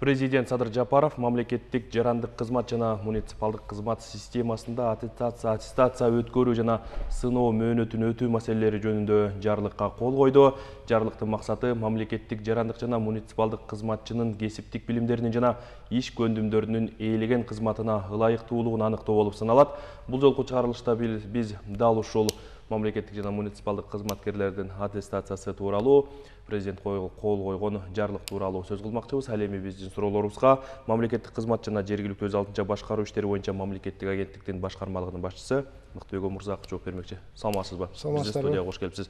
Президент Садыр Жапаров мамлекеттик жарандык кызмат жана муниципалдык кызмат системасында аттестация өткөрүү жана сыноо мөөнөтүн өтүү маселелери жөнүндө жарлыкка кол койду. Жарлыктын максаты мамлекеттик жарандык жана муниципалдык кызматчынын кесиптик билимдеринин жана иш көндүмдөрүнүн ээлеген кызматына ылайыктуулугун аныктоо болуп саналат. Бул жолку чыгарылышта биз дал ушул мамлекеттик жана муниципалдык кызматкерлердин аттестациясы тууралуу президент кол койгон жарлык тууралуу сөз кылмакчыбыз. Ал эми биздин суроолорубузга мамлекеттик кызмат жана жергиликтүү өз алдынча башкаруу иштери боюнча мамлекеттик агенттиктин башкармалыгынын башчысы Мыктыбек Омурзаков жооп бермекчи. Саламатсызбы? Биздин студияга кош келипсиз.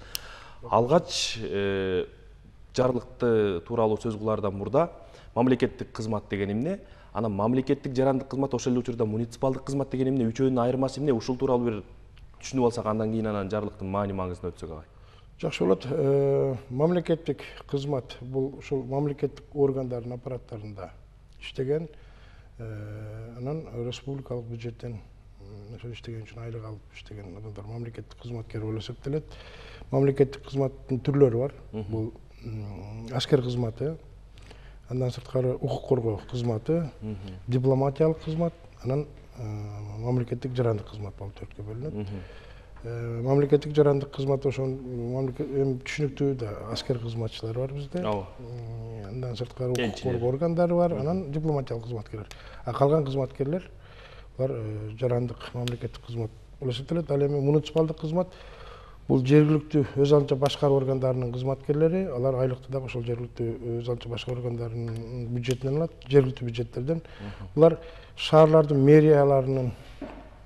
Алгач жарлыкты тууралуу сөз кылаардан мурда мамлекеттик кызмат деген эмне? Анан мамлекеттик жарандык кызмат ошол эле учурда муниципалдык кызмат деген эмне? Үчөөнүн айырмасы эмне? Ушул тууралуу бир түшүнүп алсак, андан кийин анан жарлыктын маани маңызына өтсөк агай. Жакшы болот. Мамлекеттик кызмат бул ушул мамлекеттик органдардын аппараттарында иштеген, анан республикалык бюджеттен ошо иштеген үчүн айлык алып иштеген адамдар мамлекеттик кызматкер болуп эсептелет. Мамлекеттик кызматтын түрлөрү бар. Бул аскер кызматы, андан сырткары укук коргоо кызматы, дипломатиялык кызмат, анан мамлекеттик жарандык кызмат болуп төрткө бөлүнөт. Мамлекеттик жарандык кызмат ошол түшүнүктүү да аскер кызматчылар бар бизде. Андан сырткары укук коргоо органдары бар, анан дипломатиялык кызматкерлер. Калган кызматкерлер бар жарандык мамлекеттик кызмат болуп эсептелет. Ал эми муниципалдык кызмат бул жергиликтүү өз алдынча башкаруу органдарынын кызматкерлери, алар айлыкты дагы ошол жергиликтүү өз алдынча башкаруу органдарынын бюджетинен алат, жергиликтүү бюджеттерден. Булар шаарлардын мэрияларынын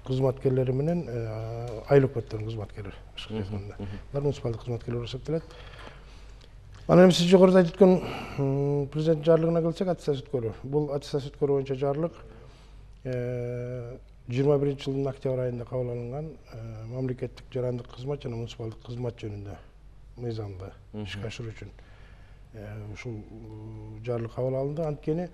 кызматкерлери менен айлык өкмөттөрдүн кызматкерлери. Булар муниципалдык кызматкерлер болуп эсептелет. Анан эми сиз жогоруда айтып өткөн президент жарлыгына келсек, аттестация өткөрүү. Бул аттестация өткөрүү боюнча жарлык 21-жылдын октябрь айында кабыл алынган мамлекеттик жарандык кызмат жана муниципалдык кызмат жөнүндө мыйзамды ишке ашыруу үчүн ушул жарлык кабыл алынды. Анткени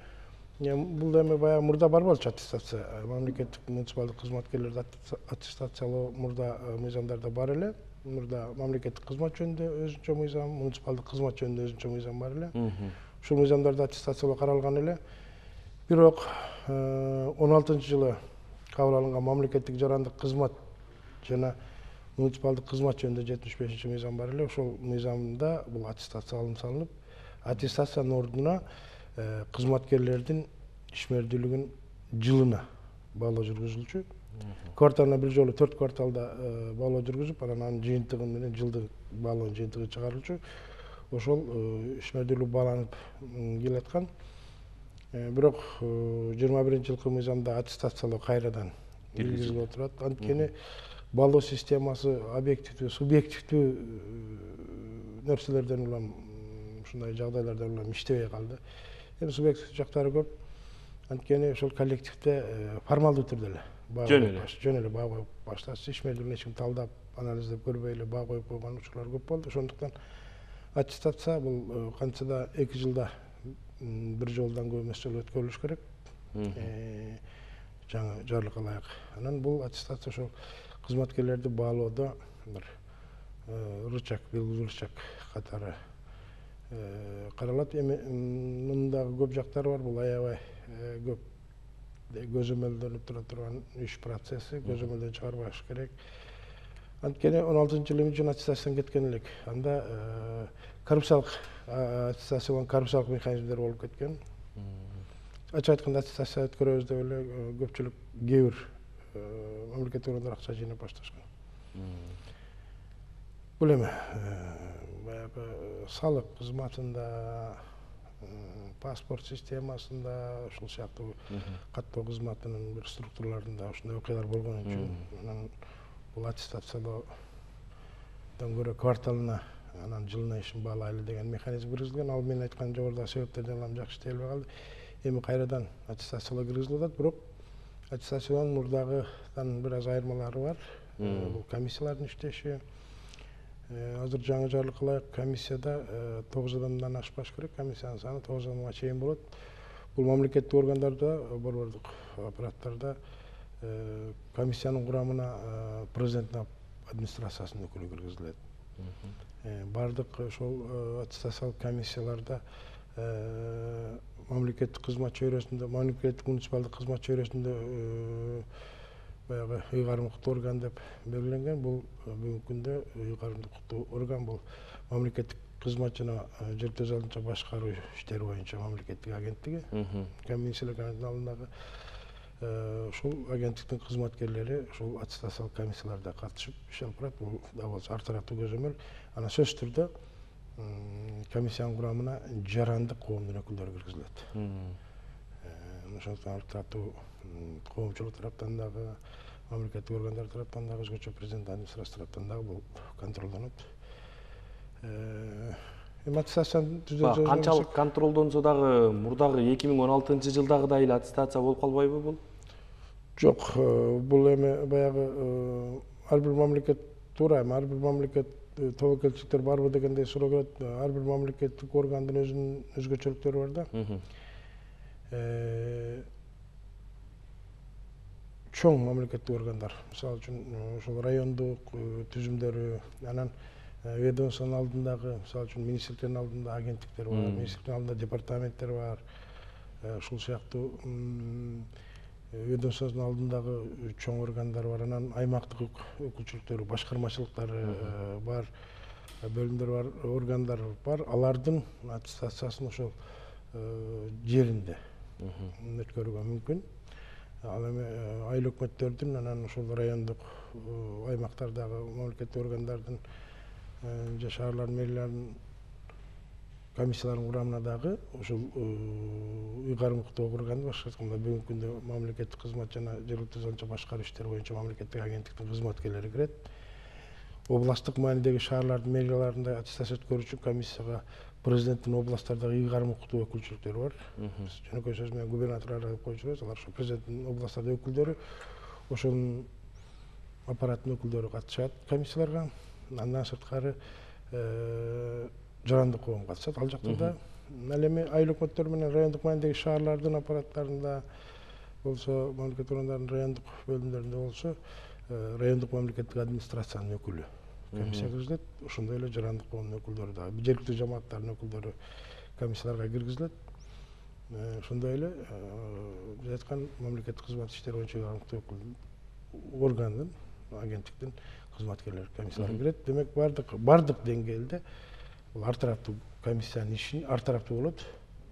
бул эми баягы мурда бар болчу аттестация. Мамлекеттик муниципалдык кызматкерлерди аттестациялоо мурда мыйзамдарда бар эле. Мурда мамлекеттик кызмат жөнүндө өзүнчө мыйзам, муниципалдык кызмат жөнүндө өзүнчө мыйзам бар эле. Ушул мыйзамдарда аттестациялоо каралган эле. Бирок 16-жылы кабыл алынган мамлекеттик жарандык кызмат жана муниципалдык кызмат жөнүндө 75-мыйзам бар эле. Ошол мыйзамда бул аттестация алым салынып, аттестациянын ордуна кызматкерлердин ишмердүүлүгүн жылына баалоо жүргүзүлчү. Кварталына бир жолу 4 кварталда баалоо жүргүзүп, анан жыйынтыгы менен жылдык баалоонун жыйынтыгы чыгарылчу. Ошол ишмердүүлүк бааланып келаткан. Бирок 21-жылкы мыйзамда аттестациялоо кайрадан киргизилип отурат. Анткени баалоо системасы объективдүү, субъективдүү нерселерден улам, ушундай жагдайлардан улам иштебей калды. Эми субъективдүү жактары көп. Анткени ошол коллективде формалдуу түрдө эле жөн эле баа коюп башташты. Ишмердүүлүгүн эч ким талдап, анализдеп көрбөй эле баа коюп койгон учурлар көп болду. Ошондуктан аттестация бул канча да 2 жылда бир жолдан көп эмес жолу өткөрүлүш керек. Жаңы жарлыкка ылайык. Анан бул аттестация ошол кызматкерлерди баалоодо бир рычаг, белгилүү рычаг катары каралат. Эми мындагы көп жактары бар. Бул аябай көп көзөмөлдөнүп тура турган иш процесси, көзөмөлдөн чыгарбаш керек. Анткени 16-жылы үчүн аттестациядан кеткен элек. Анда коррупциялык аттестация болгон коррупциялык механизмдер болуп кеткен. Ачык айтканда аттестация өткөрөбүз деп эле көпчүлүк кээ бир мамлекеттик органдар акча жыйнап башташкан. Бул эми баягы салык кызматында, паспорт системасында, ушул сыяктуу каттоо кызматынын бир структураларында ушундай окуялар болгон үчүн анан бул аттестациялоодон көрө кварталына анан жылына ишин баалайлы деген механизм киргизилген. Ал мен айткан жогорудагы себептерден улам жакшы иштелбей калды. Эми кайрадан аттестациялоо киргизилип атат, бирок аттестациянын мурдагыдан бир аз айырмалары бар. Бул комиссиялардын иштеши. Азыр жаңы жарлыкка ылайык комиссияда 9 адамдан ашпаш керек. Комиссиянын саны 9 адамга чейин болот. Бул мамлекеттик органдарда, борбордук аппараттарда комиссиянын курамына президенттин администрациясынын өкүлү киргизилет. Бардык ошол аттестациялык комиссияларда мамлекеттик кызмат чөйрөсүндө, мамлекеттик муниципалдык кызмат чөйрөсүндө баягы ыйгарым укуктуу орган деп белгиленген. Бул бүгүнкү күндө ыйгарым укуктуу орган бул мамлекеттик кызмат жана жергиликтүү өз алдынча башкаруу иштери боюнча мамлекеттик агенттиги. Комиссиялар комитетинин алдындагы ушул агенттиктин кызматкерлери ушул аттестациялык комиссияларда катышып иш алып барат. Бул да болсо ар тараптуу көзөмөл. Анан сөзсүз түрдө комиссиянын курамына жарандык коомдун өкүлдөрү киргизилет. Ошондуктан ар тараптуу коомчулук тараптан дагы, мамлекеттик органдар тараптан дагы, өзгөчө президент администрация тараптан дагы бул контролдонот. Канчалык контролдонсо дагы мурдагы 2016-жылдагыдай эле аттестация болуп калбайбы бул? Жок, бул эми баягы ар бир мамлекет туура, ар бир мамлекет тобокелчиликтер барбы дегендей суроо келет. Ар бир мамлекеттик органдын өзүнүн өзгөчөлүктөрү бар да. Чоң мамлекеттик органдар, мисалы үчүн ошол райондук түзүмдөрү, анан ведомствонун алдындагы, мисалы үчүн министрликтердин алдында агенттиктер бар, министрликтин алдында департаменттер бар. Ушул сыяктуу ведомствонун алдындагы чоң органдар бар. Анан аймактык өкүлчүлүктөрү, башкармачылыктары бар, бөлүмдөр бар, органдар бар. Алардын аттестациясын ошол жеринде өткөрүүгө мүмкүн. Ал эми айыл өкмөттөрдүн, анан ошол райондук аймактардагы мамлекеттик органдардын же шаарлардын мэриялардын комиссияларынын курамына дагы ушул ыйгарым укуктуу органды, башкача айтканда бүгүнкү күндө мамлекеттик кызмат жана жергиликтүү өз алдынча башкаруу иштери боюнча мамлекеттик агенттиктин кызматкерлери кирет. Областтык маанидеги шаарлардын мэрияларында аттестация өткөрүүчү комиссияга президенттин областтардагы ыйгарым укуктуу өкүлчүлүктөрү бар. Биз жөнөкөй сөз менен губернаторлор деп коюп жүрөбүз. Алар ошо президенттин областтардагы өкүлдөрү, ошонун аппараттын өкүлдөрү катышат комиссияларга. Андан сырткары жарандык коом катышат ал жактарда. Ал эми айыл өкмөттөр менен райондук маанидеги шаарлардын аппараттарында болсо, мамлекеттик органдардын райондук бөлүмдөрүндө болсо, райондук мамлекеттик администрациянын өкүлү комиссия киргизилет. Ошондой эле жарандык коомдун өкүлдөрү дагы, жергиликтүү жамааттардын өкүлдөрү комиссияларга киргизилет. Ошондой эле биз айткан мамлекеттик кызмат иштери боюнча ыйгарым органдын, агенттиктин кызматкерлери комиссияларга кирет. Демек бардык деңгээлде бул ар тараптуу комиссиянын иши ар тараптуу болот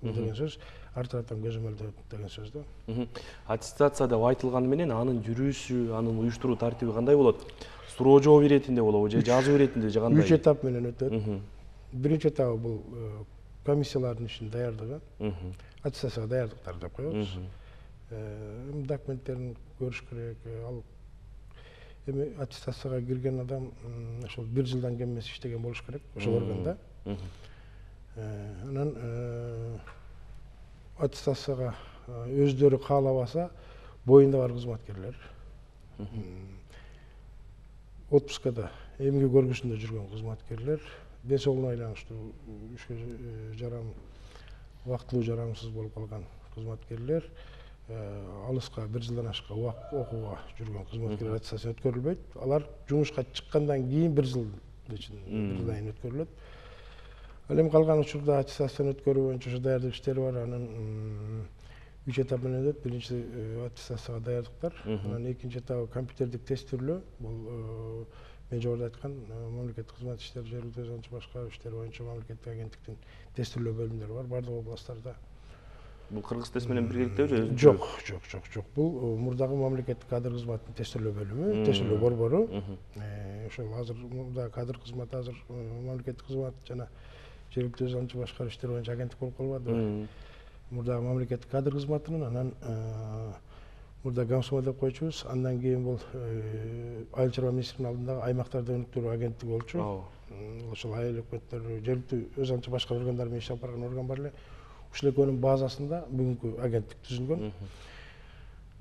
деген сөз, ар тараптан көзөмөлдөт деген сөз да. Аттестация деп айтылганы менен анын жүрүшү, анын уюштуруу тартиби кандай болот? Суроо жооп иретинде болобу же жазуу иретинде же кандай? 3 этап менен өтөт. Биринчи этабы бул комиссиялардын ишинин даярдыгы, аттестацияга даярдыктар деп коебуз. Документтерин көрүш керек. Ал эми аттестацияга кирген адам ошол 1 жылдан кем эмес иштеген болуш керек ошол органда. Анан аттестацияга өздөрү каалабаса боюнда бар кызматкерлер, отпускада эмгек көргүсүндө жүргөн кызматкерлер, ден соолугуна байланыштуу ишке убактылуу жарамсыз болуп калган кызматкерлер, алыска 1 жылдан ашка окууга жүргөн кызматкерлер аттестация өткөрүлбөйт. Алар жумушка чыккандан кийин 1 жылдан кийин өткөрүлөт. Ал эми калган учурда аттестацияны өткөрүү боюнча ошо даярдык иштери бар. Анын 3 этап менен өтөт. Биринчиси аттестацияга даярдыктар, анан экинчи этабы компьютердик тестирлөө. Бул мен жогоруда айткан мамлекеттик кызмат иштери, жергиликтүү өз алдынча башкаруу иштери боюнча мамлекеттик агенттиктин тестирлөө бөлүмдөрү бар бардык областтарда. Бул кыргыз тест менен биргеликтеби же? Жок. Бул мурдагы мамлекеттик кадр кызматынын тестирлөө бөлүмү, тестирлөө борбору. Ошол азыр мурдагы кадр кызматы азыр мамлекеттик кызмат жана жергиликтүү өз алдынча башкаруу иштери боюнча агенттик болуп калбадыбы? Мурдагы мамлекеттик кадр кызматынын, анан мурда Гамсума деп койчубуз. Андан кийин бул айыл чарба министринин алдындагы аймактарды өнүктүрүү агенттиги болчу. Ошол айыл өкмөттөрү, жергиликтүү өз алдынча башкаруу органдары менен иш алып барган орган бар эле. Ушул экөөнүн базасында бүгүнкү агенттик түзүлгөн.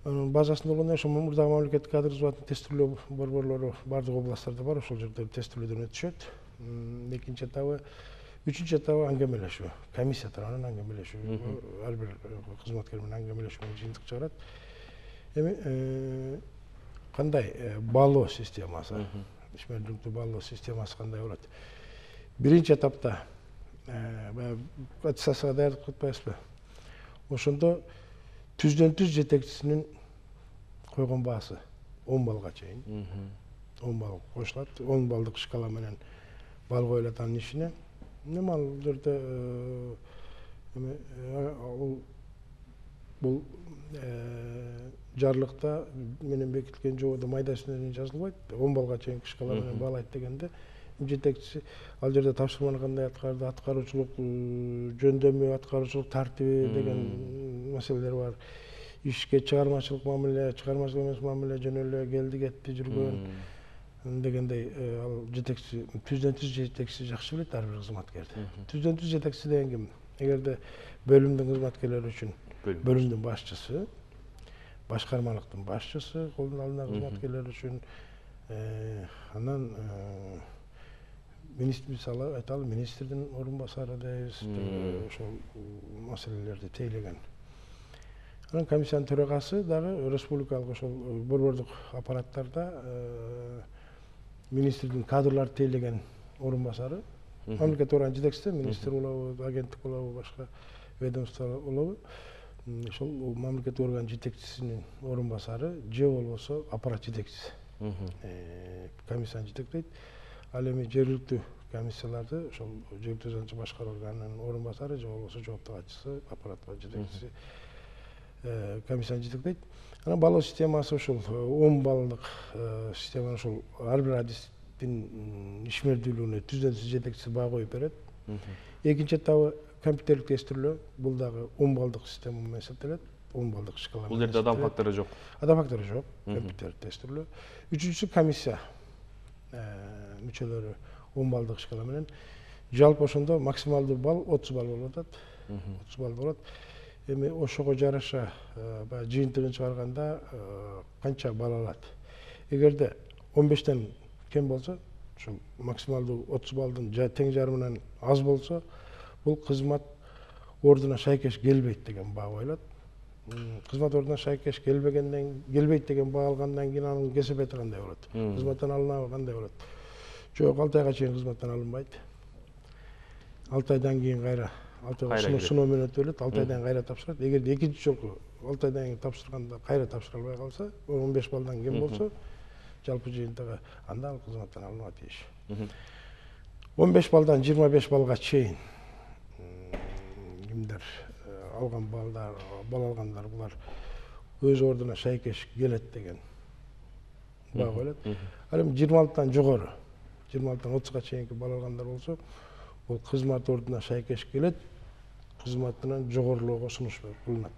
Анын базасында болгондо ошол мурдагы мамлекеттик кадр кызматынын тестирлөө борборлору бардык областтарда бар, ошол жерде тестирлөөдөн өтүшөт. Экинчи этабы, үчүнчү этабы аңгемелешүү, комиссия тарабынан аңгемелешүү, ар бир кызматкер менен аңгемелешүү менен жыйынтык чыгарат. Эми кандай баалоо системасы, ишмердүүлүктү баалоо системасы кандай болот? Биринчи этапта аттестацияга даярдык кылбайбызбы? Ошондо түздөн түз жетекчисинин койгон баасы 10 балга чейин. 10 бал кошулат, 10 балдык шкала менен бал коюлат анын ишине. Эми ал жерде бул жарлыкта менен бекитилген жободо майда сүнөнү жазылбайт. 10 балга чейин шкала менен баалайт дегенде жетекчиси ал жерде тапшырманы кандай аткарды, аткаруучулук жөндөмү, аткаруучулук тартиби деген маселелер бар. Ишке чыгармачылык мамиле, чыгармачылык эмес мамиле жөн эле келди кетти жүргөн дегендей ал жетекчи түздөн түз жетекчиси жакшы билет ар бир кызматкерди. Түздөн түз жетекчиси деген ким? Эгерде бөлүмдүн кызматкерлери үчүн бөлүмдүн башчысы, башкармалыктын башчысы, колдун алдындагы кызматкерлер үчүн анан министр, мисалы айталы, министрдин орун басары дейбиз, ошол маселелерди тейлеген. Анан комиссиянын төрагасы дагы республикалык ошол борбордук аппараттарда министрдин кадрларды тейлеген орун басары, мамлекеттик орган жетекчиси, министр болобу, агенттик болобу, башка ведомство болобу, ошол мамлекеттик орган жетекчисинин орун басары же болбосо аппарат жетекчиси комиссияны жетектейт. Ал эми жергиликтүү комиссияларды ошол жергиликтүү өзүнчө башкаруу органынын орун басары же болбосо жооптук катчысы, аппарат жетекчиси комиссияны жетектейт. Анан балоо системасы ушул 10 баллык системаны ушул ар бир адистин ишмердүүлүгүнө түздөн түз жетекчиси баа коюп берет. Экинчи этабы компьютерлик тестирлөө, бул дагы 10 баллдык система менен эсептелет. 10 баллдык шкала. Бул жерде адам фактору жок. Адам фактору жок, компьютерлик тестирлөө. Үчүнчүсү комиссия мүчөлөрү 10 баллдык шкала менен. Жалпы ошондо максималдуу балл 30 балл болуп атат. 30 балл болот. Эми ошого жараша баягы жыйынтыгын чыгарганда канча балл алат? Эгерде 15тен кем болсо, ошол максималдуу 30 баллдын тең жарымынан аз болсо, бул кызмат ордуна шайкеш келбейт деген баа коюлат. Кызмат ордуна шайкеш келбейт деген баа алгандан кийин анын кесепети кандай болот? Кызматтан алынабы, кандай болот? Жок, 6 айга чейин кызматтан алынбайт. 6 айдан кийин кайра 6 айга сыноо менен өтүлөт, 6 айдан кайра тапшырат. Эгерде экинчи жолку 6 айдан кийин тапшырганда кайра тапшыра албай калса, 15 баллдан кем болсо, жалпы жыйынтыгы анда ал кызматтан алынууга тийиш. 15 баллдан 25 баллга чейин кимдер алган балдар, бал алгандар булар өз ордуна шайкеш келет деген баа коюлат. Ал эми 26тан жогору, 26тан 30га чейинки бал алгандар болсо, бул кызмат ордуна шайкеш келет, кызматынан жогорулоого сунуш кылынат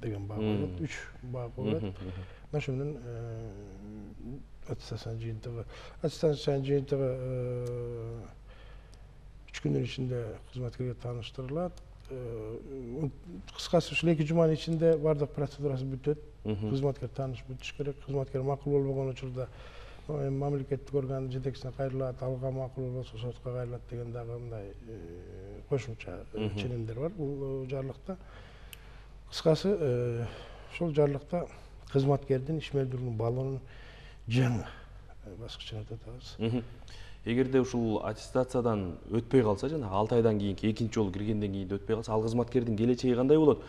деген баа коюлат. 3 баа коюлат. Ошо менен аттестациянын жыйынтыгы 3 күндүн ичинде кызматкерге тааныштырылат. Кыскасы ушул 2 жуманын ичинде бардык процедурасы бүтөт. Кызматкер таанышып бүтүш керек. Кызматкер макул болбогон учурда мамлекеттик органдын жетекчисине кайрылат, алга макул болбосо сотко кайрылат деген дагы мындай кошумча ченемдер бар бул жарлыкта. Кыскасы ушул жарлыкта кызматкердин ишмердүүлүгүнүн баллонун жаңы баскычын өтөт атабыз. Эгерде ушул аттестациядан өтпөй калса, жана 6 айдан кийинки экинчи жолу киргенден кийин өтпөй калса, ал кызматкердин келечеги кандай болот?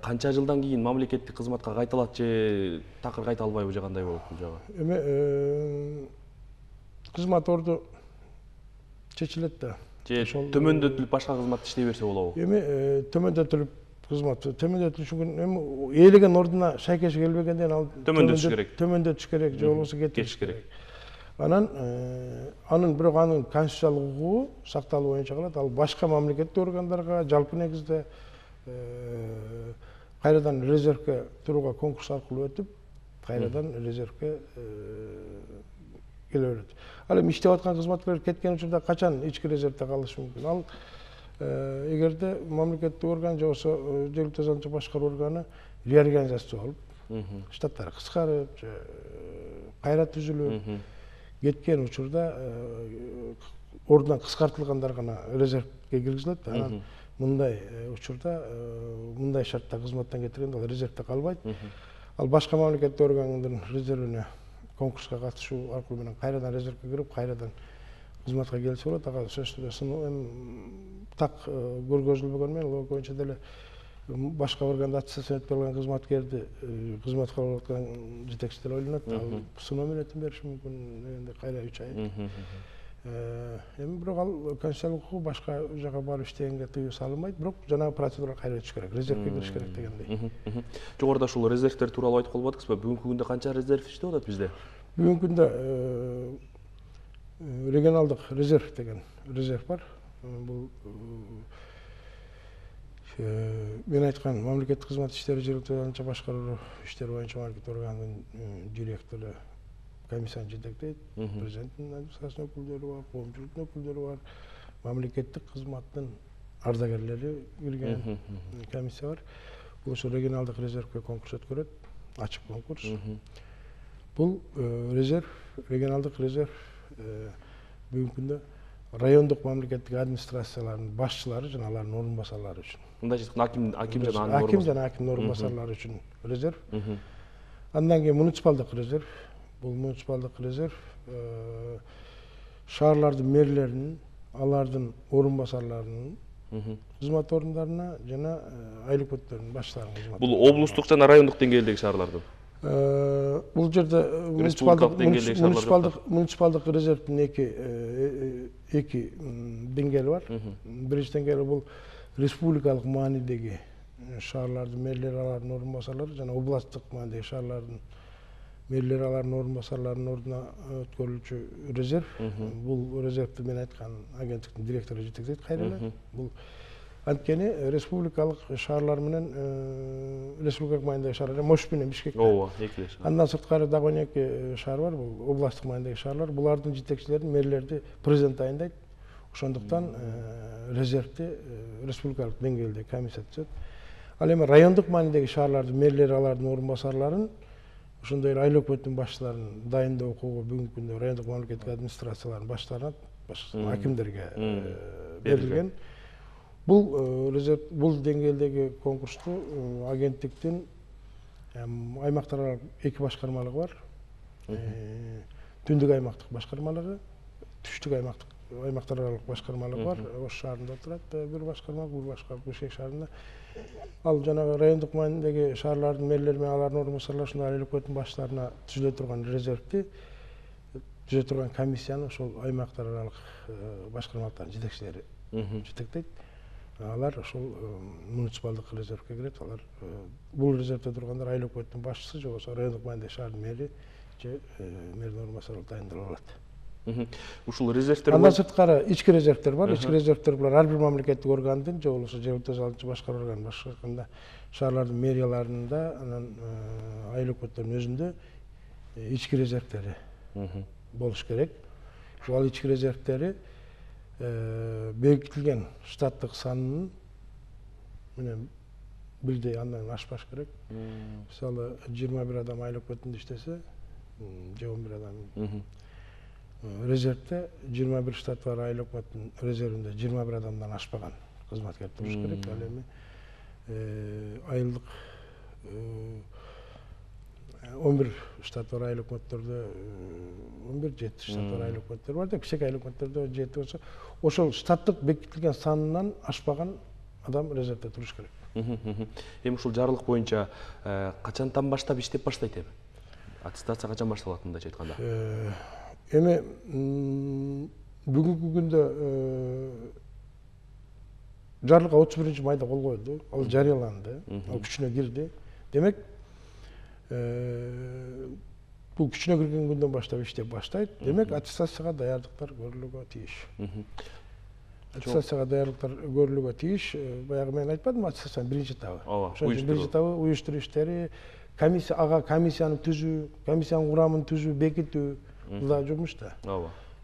Канча жылдан кийин мамлекеттик кызматка кайталат же такыр кайта албайбы же кандай болот бул жагы? Эми кызмат орду чечилет да. Же төмөндөтүлүп башка кызматты иштей берсе болобу? Эми төмөндөтүлүп кызмат, төмөндөтүлүш үчүн эми ээлеген ордуна шайкеш келбегенден ал төмөндөтүш керек же болбосо кетиш керек. Анын бирок анын конституциялык укугу сакталуу боюнча калат. Ал башка мамлекеттик органдарга жалпы негизде кайрадан резервке турууга конкурс аркылуу өтүп, кайрадан резервке келе берет. Ал эми иштеп аткан кызматкерлер кеткен учурда качан ички резервде калышы мүмкүн? Ал эгерде мамлекеттик орган же болбосо жергиликтүү өзүнчө башкаруу органы реорганизация болуп, штаттары кыскарып же кайра түзүлүп кеткен учурда ордунан кыскартылгандар гана резервге киргизилет. Анан мындай учурда мындай шартта кызматтан кетиргенде ал резервде калбайт. Ал башка мамлекеттик органдын резервине конкурска катышуу аркылуу менен кайрадан резервге кирип, кайрадан кызматка келсе болот. Ага сөзсүз так көргөзүлбөгөн менен логика боюнча деле башка органда аттестация өтүп алган кызматкерди кызматка алып аткан жетекчи деле ойлонот. Ал сыноо мүнөтүн бериши мүмкүн дегенде кайра 3 ай. Эми бирок ал конституциялык укугу башка жака барып иштегенге тыюу салынбайт, бирок жанагы процедурага кайра өтүш керек, резервге кириш керек дегендей. Жогоруда ушул резервдер тууралуу айтып калбадыңызбы? Бүгүнкү күндө канча резерв иштеп атат бизде? Бүгүнкү күндө регионалдык резерв деген резерв бар. Бул мен айткан мамлекеттик кызмат иштери жергиликтүү башкаруу иштери боюнча мамлекеттик органдын директору комиссияны жетектейт. Президенттин администрациясынын өкүлдөрү бар, коомчулуктун өкүлдөрү бар, мамлекеттик кызматтын ардагерлери кирген комиссия бар. Бул ошо регионалдык резервге конкурс өткөрөт, ачык конкурс. Бул резерв, регионалдык резерв бүгүнкү күндө райондук мамлекеттик администрациялардын башчылары жана алардын орун басарлары үчүн. Мындай айтканда аким жана акимдин орун басарлары үчүн резерв. Андан кийин муниципалдык резерв. Бул муниципалдык резерв шаарлардын мэрлеринин, алардын орун басарларынын кызмат орундарына жана айлык-өтөттөрдүн башчыларынын кызмат. Бул облустук жана райондук деңгээлдеги шаарлардын. Бул жерде муниципалдык резервдин эки деңгээли бар. Биринчи деңгээли бул республикалык маанидеги шаарлардын мэрлери, алардын орун басарлары жана областтык маанидеги шаарлардын мэрлери, алардын орун басарларынын ордуна өткөрүлчү резерв. Бул резервди мен айткан агенттиктин директору жетектейт кайра эле. Бул анткени республикалык шаарлар менен республикалык маанидеги шаарлар Мош менен Бишкек. Ооба, эки шаар. Андан сырткары дагы 12 шаар бар. Бул областтык маанидеги шаарлар. Булардын жетекчилерин, мэрлерди президент тайындайт. Ошондуктан резервди республикалык деңгээлде комиссия түзөт. Ал эми райондук маанидеги шаарлардын мэрлери, алардын орун басарларын ошондой эле айлык-өтөттүн башчыларын дайындоо укугу бүгүнкү күндө райондук мамлекеттик администрациялардын баштарына, акимдерге берилген. Бул резерв, бул деңгээлдеги конкурсту агенттиктин аймактар аралык 2 башкармалыгы бар. Түндүк аймактык башкармалыгы, түштүк аймактар аралык башкармалыгы бар. Ош шаарында турат бир башкармалык, бул башкармалык Бишкек шаарында. Ал жанагы райондук маанидеги шаарлардын мэрлери менен алардын орун басарлары ушундай айлык-өтөттүн башчыларына түзүлө турган резервди түзө турган комиссияны ошол аймактар аралык башкармалыктардын жетекчилери жетектейт. Алар ошол муниципалдык резервге кирет. Алар бул резервде тургандар айлык-өтөттүн башчысы же болбосо райондук маанидеги шаардын мэри же мэрдин орун басары дайындалып алат. Ушул резервдер андан сырткары ички резервдер бар. Ички резервдер булар ар бир мамлекеттик органдын же болбосо жергиликтүү салымчы башкаруу органдын башкарганда шаарлардын мэрияларында анан айлык-өтөттөрдүн өзүндө ички резервдери болуш керек. Ушул ички резервдери бекитилген штаттык санынын менен бирдей андан ашпаш керек. Мисалы 21 адам айлык-өтөттүндө иштесе, же 11 адам резервде 21 штат бар айлык-өтөттүн резервинде 21 адамдан ашпаган кызматкер туруш керек. Ал эми айылдык 11 штат бар айлык-өтөттөрдө 11-7 штат бар айлык-өтөттөр бар деп, кичек айлык-өтөттөрдө 7 болсо, ошол штаттык бекитилген санынан ашпаган адам резервде туруш керек. Эми ушул жарлык боюнча качантан баштап иштеп баштайт эми? Аттестация качан башталат мындайча айтканда? Эми бүгүнкү күндө жарлыкка 31 майда кол коюлду. Ал жарыяланды. Ал күчүнө кирди. Демек, бул күчүнө кирген күндөн баштап иштеп баштайт. Демек, аттестацияга даярдыктар көрүлүүгө тийиш. Аттестацияга даярдыктар көрүлүүгө тийиш. Баягы мен айтпадымбы, аттестациянын биринчи этабы. Ошол биринчи этабы уюштуруу иштери, комиссиянын түзүү, комиссиянын курамын түзүү, бекитүү да жумуш да.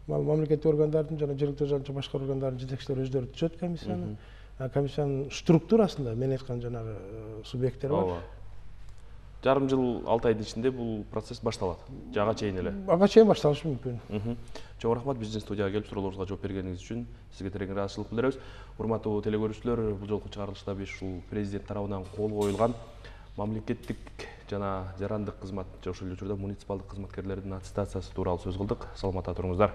Мамлекеттик органдардын жана жергиликтүү салымчы башкаруу органдарынын жетекчилери өздөрү түзөт комиссияны. Комиссиянын структурасында мен айткан жанагы субъекттер бар. Жарым жыл 6 айдын ичинде бул процесс башталат. Ага чейин эле. Ага чейин башталышы мүмкүн. Чоң рахмат биздин студияга келип суроолорубузга жооп бергениңиз үчүн сизге терең ыраазычылык билдиребиз. Урматтуу телекөрүүчүлөр, бул жолку чыгарылышта биз ушул президент тарабынан кол коюлган мамлекеттик жана жарандык кызмат, ошол эле учурда муниципалдык кызматкерлердин аттестациясы тууралуу сөз кылдык. Саламатта туруңуздар.